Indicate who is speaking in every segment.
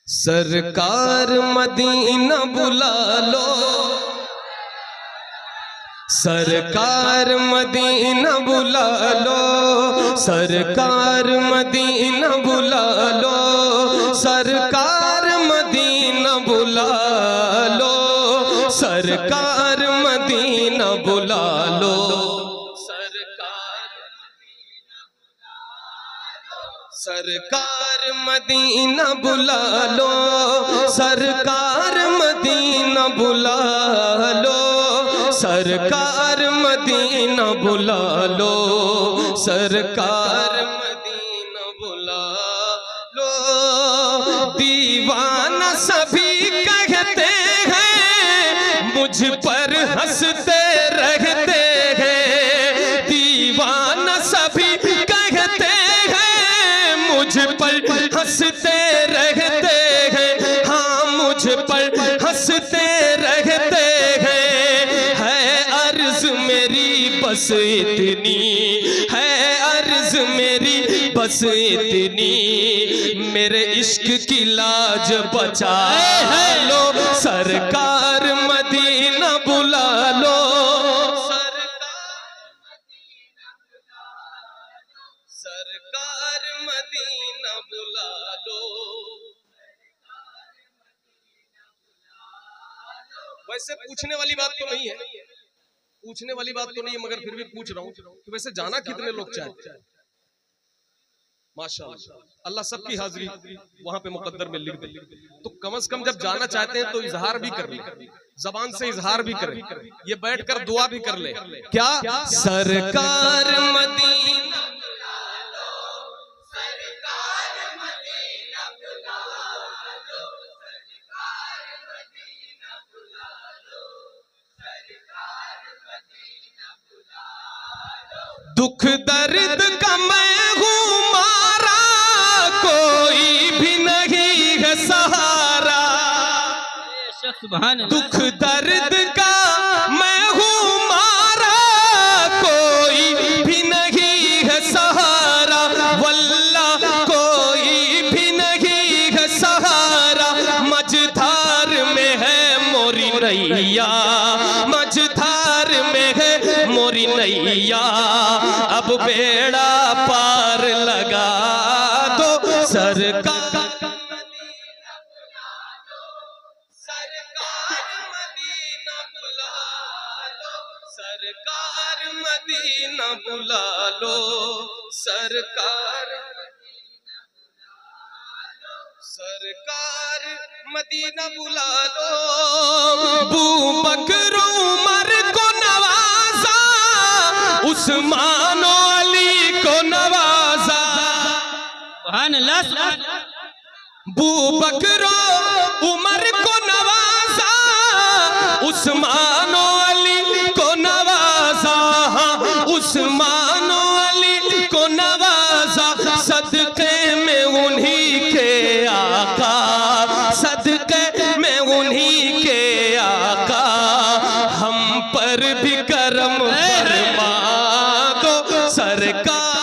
Speaker 1: सरकार मदीना बुला लो, सरकार मदीना बुला लो, सरकार मदीना बुला लो, सरकार मदीना बुला लो, सरकार मदीना बुला लो, सरकार मदीना बुला लो, सरकार मदीना बुला लो, सरकार मदीना बुला लो, सरकार मदीना बुला लो। दीवाना सभी कहते हैं, मुझ पर हंसते रहते हैं, दीवाना सभी कहते हैं, मुझ पर हंसते रहते हैं, हाँ मुझ पर हंसते रहते हैं। है अर्ज मेरी बस इतनी, है अर्ज मेरी बस इतनी, मेरे इश्क की लाज बचा लो, सरकार मदीना बुला लो, सरकार मदीना बुला लो। वैसे पूछने वाली बात तो नहीं है, पूछने वाली बात तो नहीं है, मगर फिर भी पूछ रहा हूँ कि वैसे जाना कितने लोग चाहते हैं? माशाअल्लाह, अल्लाह सबकी हाजिरी वहां पे मुकद्दर में लिख दे। तो कम से कम जब जाना चाहते हैं तो इजहार भी कर ले, जबान से इजहार भी करें, ये बैठकर दुआ भी कर ले। क्या? सरकार मदीना दुख दर्द का मैं हूँ मारा, कोई भी नहीं है सहारा, दुख दर्द का मैं हूँ मारा, कोई भी नहीं है सहारा, वल्लाह कोई भी नहीं है सहारा, मझधार में है मोरी नैया, मझधार में है मोरी नैया, अब बेड़ा पार लगा दो, सरकार मदीना बुला लो, सरकार मदीना बुला लो, सरकार मदीना बुला लो। अबू बकर उमर को नवाजा, उस्मान अली को नवाजा, अबू बकर उमर को नवाजा, उस्मान अली को नवाजा, उस्मान अली को नवाजा, सदके में उन्हीं के आका, सदके में उन्हीं के आका, हम पर भी करम फरमा दो, सरकार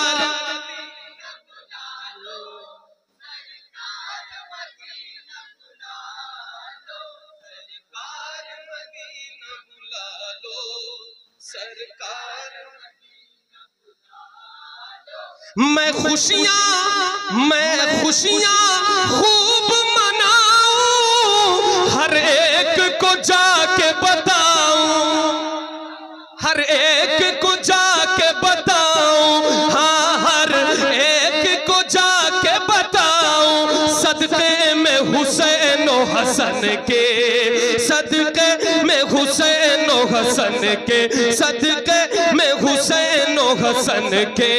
Speaker 1: मैं खुशियां खूब मनाऊं, हर एक को जाके बताऊं, हर एक को जाके बताऊं, हाँ हर एक को जाके बताऊं, सदके में हुसैन और हसन के, सदके में हुसैन और हसन के, सदके में हुसैन और हसन के,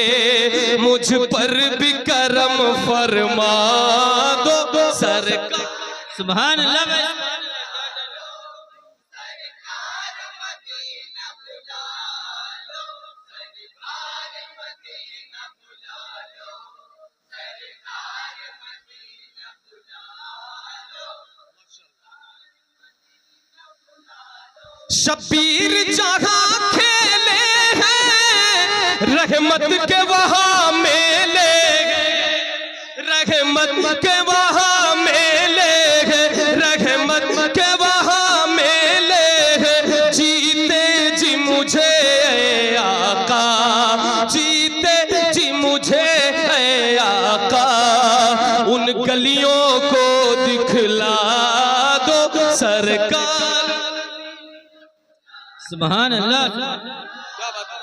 Speaker 1: मुझ पर भी करम फरमा दो, सरकार
Speaker 2: सुभान अल्लाह।
Speaker 1: शबीर जहां खेले हैं, रहमत के वहां मेले, रहमत के वहां मेले, को दिखला दो सरकार।
Speaker 2: सुभान अल्लाह।
Speaker 1: क्या बात है।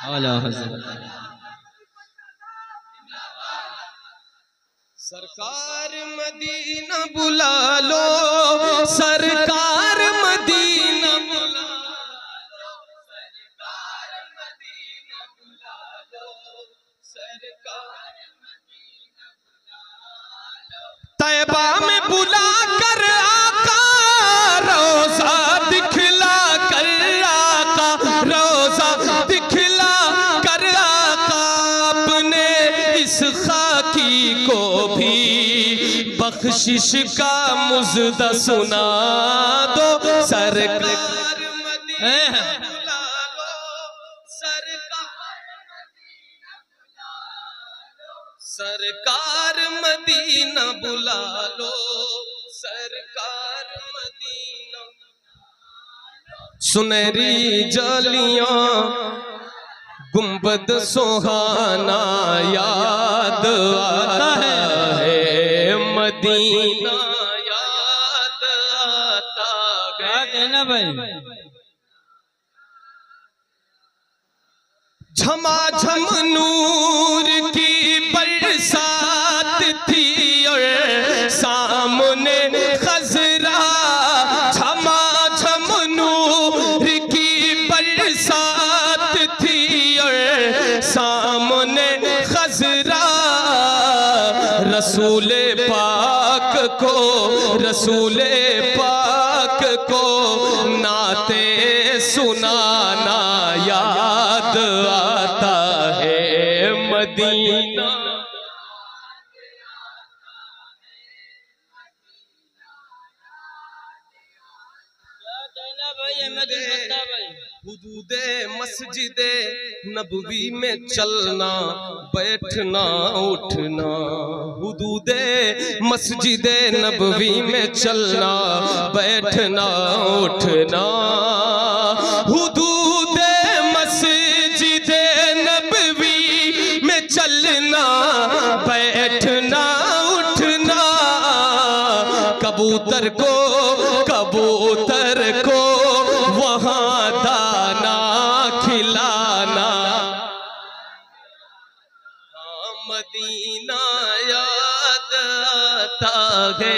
Speaker 2: आला हज़रत।
Speaker 1: सरकार मदीना बुला लो, सरकार मदीना बुला लो, सरकार मदीना बुला लो, सरकार मदीना बुला लो। तैबा में बुला कर आका रोज़ा दिखला कर आका, रोज़ा दिखला कर आका। अपने इस खाकी को भी बख्शिश का मुज़दा सुना दो सरकार मदीना बुला लो, सरकार मदीना बुला लो, सरकार मदीना। सुनहरी जालियां गुंबद सुहाना याद आता है, मदीना याद आता है।
Speaker 2: क्या कहना भाई।
Speaker 1: झमाझम नूर की बरसात थी और सामने खजरा, झमाझम नूर की बरसात थी और सामने खजरा। रसूले पाक को, रसूले पाक को नाते सुनाना याद आता है, मदीना। हुदूदे मस्जिदे नबवी में चलना बैठना उठना, हुदूदे मस्जिदे नबवी में चलना बैठना उठना। हुदूदे मस्जिदे नबवी में चलना बैठना उठना। कबूतर को, कबूतर को वहाँ दाना खिलाना। मदीना याद आता है,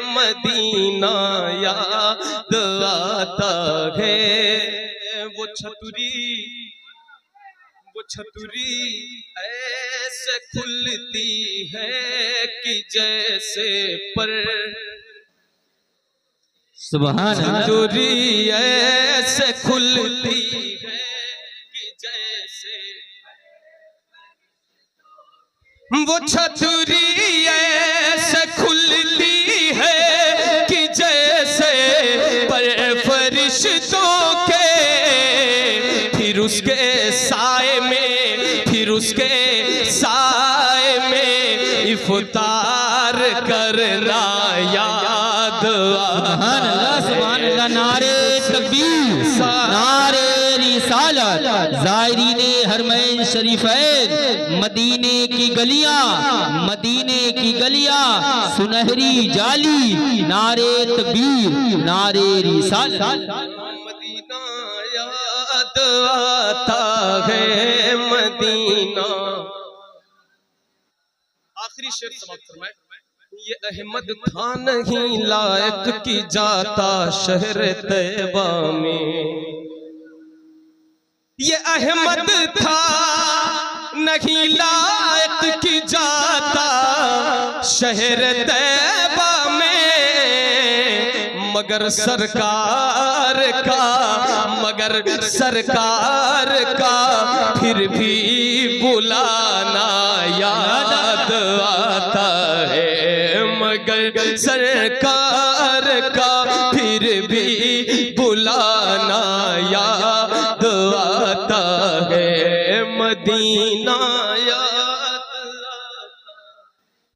Speaker 1: मदीना याद आता है। वो छतरी ऐसे खुलती है कि जैसे पर,
Speaker 2: सुभान अल्लाह।
Speaker 1: छतरी ऐसे खुलती है कि जैसे, वो छतरी ऐसे खुलती है कि जैसे पर फरिश्तों के। फिर उसके साए में, फिर उसके साए में इफ्तार करना याद
Speaker 2: सुभान अल्लाह, सुभान अल्लाह। नारे तकबीर, नारे रिसालत। ज़ायरीने हरमैन शरीफैन, मदीने की गलियां, मदीने की गलियां सुनहरी जाली। नारे तकबीर, नारे रिसालत।
Speaker 1: मदीना याद आता है, मदीना। आखिरी शेर समाप्त फरमाए। ये अहमद था नहीं लायक की जाता शहर तैबा में, ये अहमद था नहीं लायक की जाता शहर तैबा में। मगर सरकार का, मगर सरकार का फिर भी बुलाना याद आता है, मगर सरकार का फिर भी बुलाना याद आता है, मदीना याद